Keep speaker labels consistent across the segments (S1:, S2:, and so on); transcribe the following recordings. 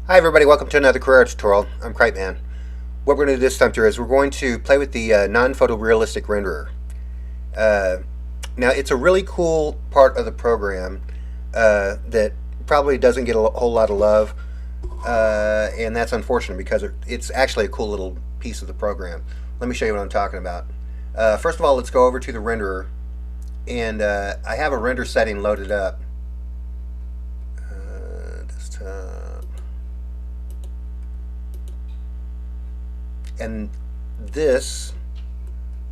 S1: Hi everybody, welcome to another career tutorial. I'm cripeman. What we're going to do this time through is we're going to play with the non-photorealistic renderer. Uh, Now it's a really cool part of the program that probably doesn't get a whole lot of love, and that's unfortunate because it's actually a cool little piece of the program. Let me show you what I'm talking about. First of all, let's go over to the renderer, and I have a render setting loaded up. Desktop. And this,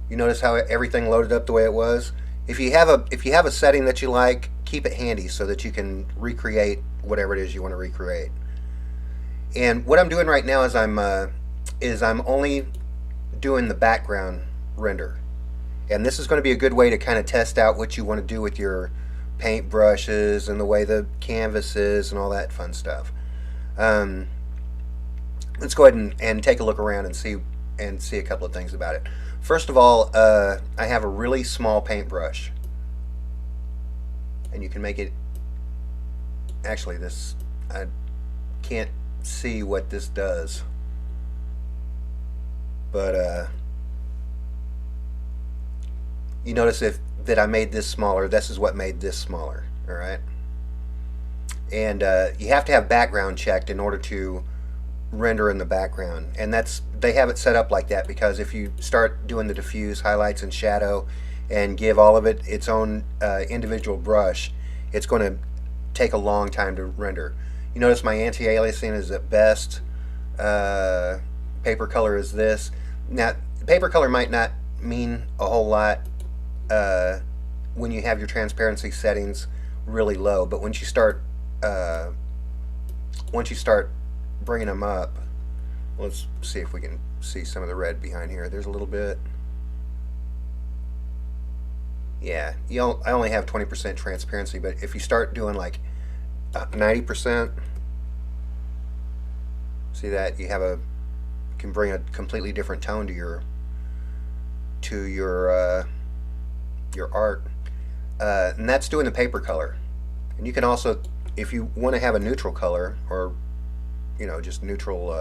S1: you notice how everything loaded up the way it was. If you have a setting that you like, keep it handy so that you can recreate whatever it is you want to recreate. And what I'm doing right now is I'm only doing the background render, and this is going to be a good way to kind of test out what you want to do with your paint brushes and the way the canvas is and all that fun stuff. Let's go ahead and take a look around and see a couple of things about it. First of all, I have a really small paintbrush, and you can make it. Actually, this I can't see what this does, but you notice that I made this smaller. This is what made this smaller. All right, and you have to have background checked in order to render in the background, and they have it set up like that because if you start doing the diffuse, highlights, and shadow and give all of it its own individual brush, it's going to take a long time to render. You notice my anti-aliasing is at best. Paper color is this. Now paper color might not mean a whole lot when you have your transparency settings really low, but once you start bringing them up, let's see if we can see some of the red behind here. There's a little bit. Yeah, I only have 20% transparency, but if you start doing like 90%, see that you can bring a completely different tone to your art, and that's doing the paper color. And you can also, if you want to have a neutral color, or just neutral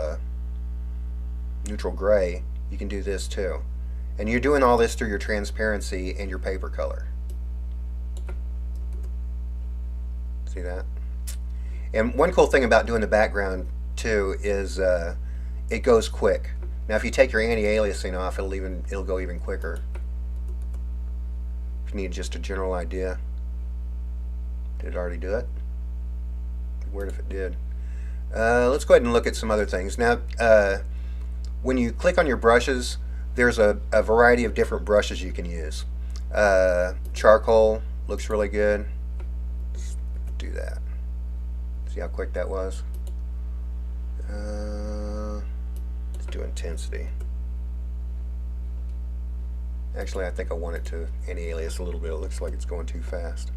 S1: gray, you can do this too. And you're doing all this through your transparency and your paper color. See that? And one cool thing about doing the background too is it goes quick. Now if you take your anti-aliasing off, it'll go even quicker. If you need just a general idea. Did it already do it? Weird if it did. Let's go ahead and look at some other things. Now, when you click on your brushes, there's a variety of different brushes you can use. Charcoal looks really good. Let's do that. See how quick that was? Let's do intensity. Actually, I think I want it to anti-alias a little bit. It looks like it's going too fast.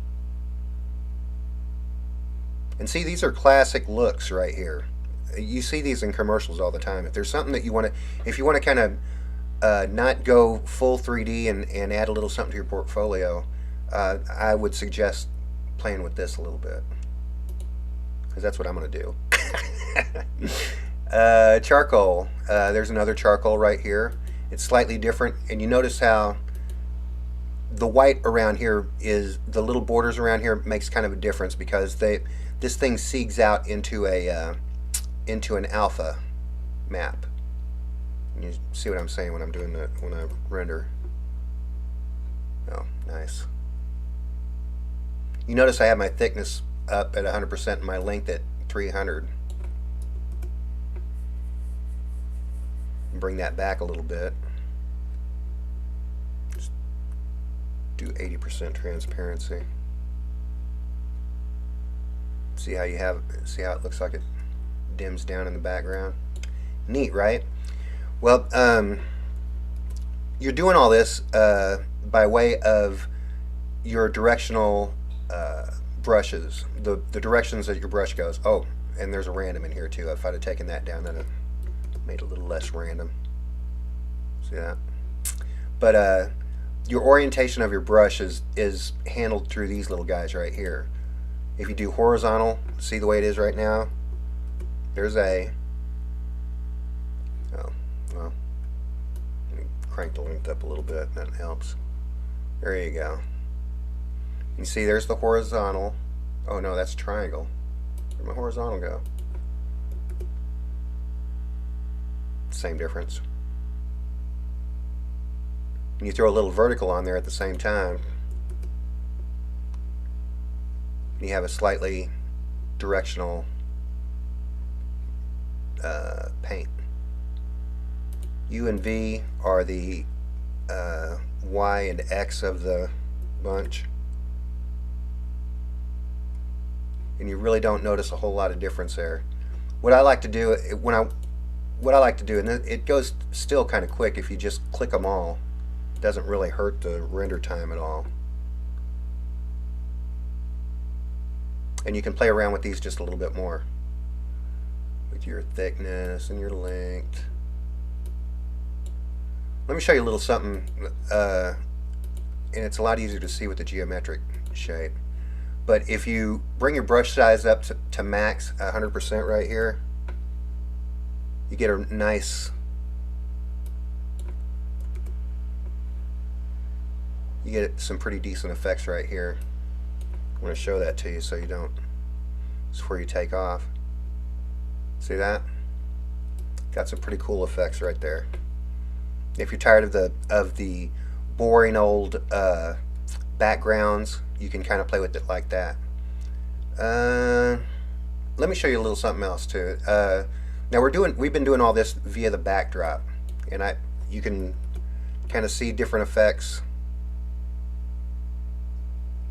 S1: And see, these are classic looks right here. You see these in commercials all the time. If there's something that if you want to kind of not go full 3D and add a little something to your portfolio, I would suggest playing with this a little bit, because that's what I'm going to do. Charcoal. There's another charcoal right here. It's slightly different, and you notice how the white around here the little borders around here makes kind of a difference because this thing segs out into an alpha map. You see what I'm saying when I'm doing when I render. Oh, nice. You notice I have my thickness up at 100% and my length at 300. Bring that back a little bit. Just do 80% transparency. See how it looks like it dims down in the background? Neat, right? Well, you're doing all this by way of your directional brushes, the directions that your brush goes. Oh, and there's a random in here too. If I'd have taken that down, that'd have made it a little less random. See that? But your orientation of your brush is handled through these little guys right here. If you do horizontal, see the way it is right now? There's A. Oh, well, let me crank the length up a little bit. That helps. There you go. You see, there's the horizontal. Oh no, that's triangle. Where'd my horizontal go? Same difference. And you throw a little vertical on there at the same time, you have a slightly directional paint. U and V are the Y and X of the bunch, and you really don't notice a whole lot of difference there. What I like to do and it goes still kind of quick if you just click them all. It doesn't really hurt the render time at all. And you can play around with these just a little bit more with your thickness and your length. Let me show you a little something, and it's a lot easier to see with the geometric shape. But if you bring your brush size up to max, 100% right here, you get a nice, you get some pretty decent effects right here. I want to show that to you so you don't, it's before you take off. See that? Got some pretty cool effects right there. If you're tired of the boring old backgrounds, you can kind of play with it like that. Let me show you a little something else too. Now we've been doing all this via the backdrop, and you can kind of see different effects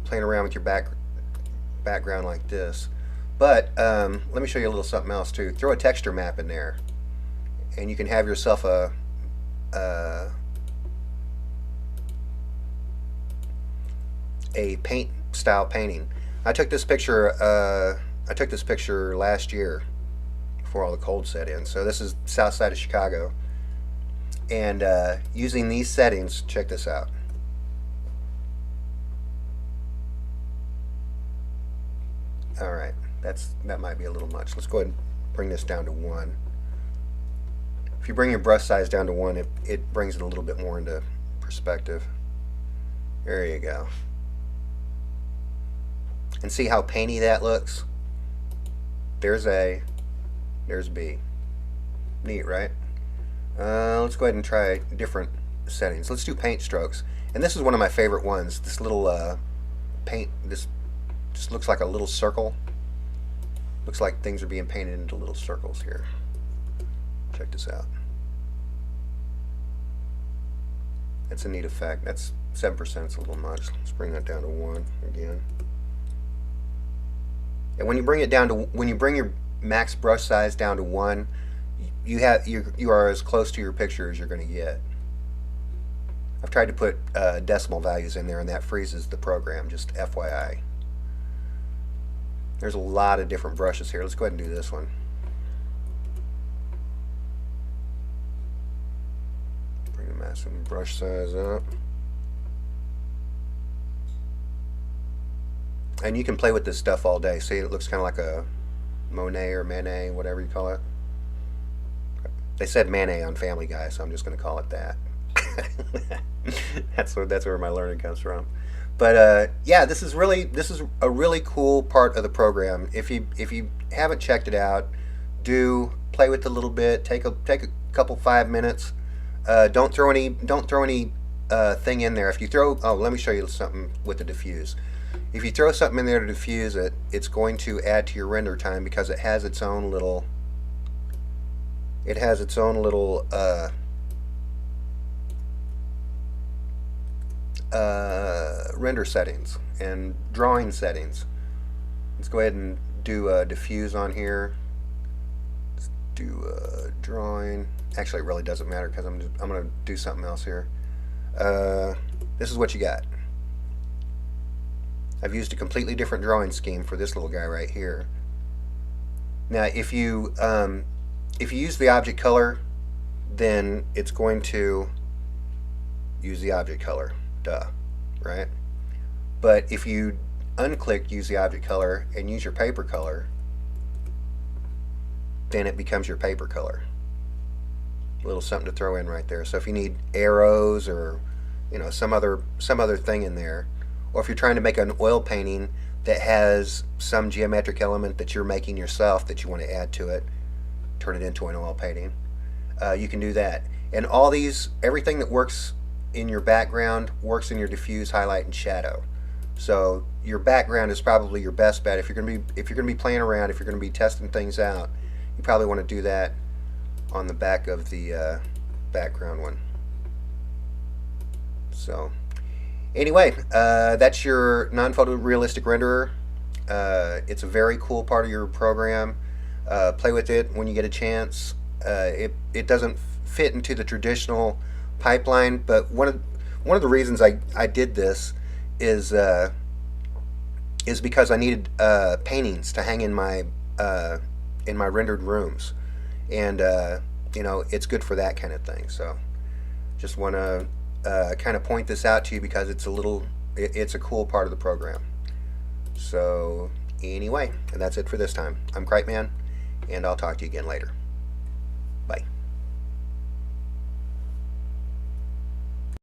S1: playing around with your background like this. But let me show you a little something else too. Throw a texture map in there, and you can have yourself a paint style painting. I took this picture last year before all the cold set in. So this is south side of Chicago, and using these settings, check this out. Alright, that might be a little much. Let's go ahead and bring this down to 1. If you bring your brush size down to 1, it brings it a little bit more into perspective. There you go. And see how painty that looks? There's A, there's B. Neat, right? Let's go ahead and try different settings. Let's do paint strokes. And this is one of my favorite ones. This little paint, this just looks like a little circle. Looks like things are being painted into little circles here. Check this out. That's a neat effect. That's 7%, it's a little much. Let's bring that down to 1 again. And when you bring your max brush size down to 1, you are as close to your picture as you're going to get. I've tried to put decimal values in there, and that freezes the program, just FYI. There's a lot of different brushes here. Let's go ahead and do this one. Bring the maximum brush size up. And you can play with this stuff all day. See, it looks kind of like a Monet or Manet, whatever you call it. They said Manet on Family Guy, so I'm just going to call it that. That's where my learning comes from. But yeah, this is a really cool part of the program. If you haven't checked it out, do play with it a little bit. Take a couple 5 minutes. Don't throw any thing in there. If you throw, let me show you something with the diffuse. If you throw something in there to diffuse it, it's going to add to your render time because it has its own little render settings and drawing settings. Let's go ahead and do a diffuse on here. Let's do a drawing. Actually, it really doesn't matter because I'm going to do something else here. This is what you got. I've used a completely different drawing scheme for this little guy right here. Now, if you use the object color, then it's going to use the object color. Duh, right? But if you unclick use the object color and use your paper color, then it becomes your paper color. A little something to throw in right there. So if you need arrows or some other thing in there, or if you're trying to make an oil painting that has some geometric element that you're making yourself that you want to add to it, turn it into an oil painting, you can do that. And all these, everything that works in your background works in your diffuse, highlight, and shadow. So your background is probably your best bet if you're going to be playing around, if you're going to be testing things out. You probably want to do that on the back of the background one. So anyway, that's your non-photorealistic renderer. It's a very cool part of your program. Play with it when you get a chance. It doesn't fit into the traditional pipeline, but one of the reasons I did this is because I needed paintings to hang in my rendered rooms, and it's good for that kind of thing. So just want to kind of point this out to you because it's a cool part of the program. So anyway, and that's it for this time. I'm Cripeman, and I'll talk to you again later.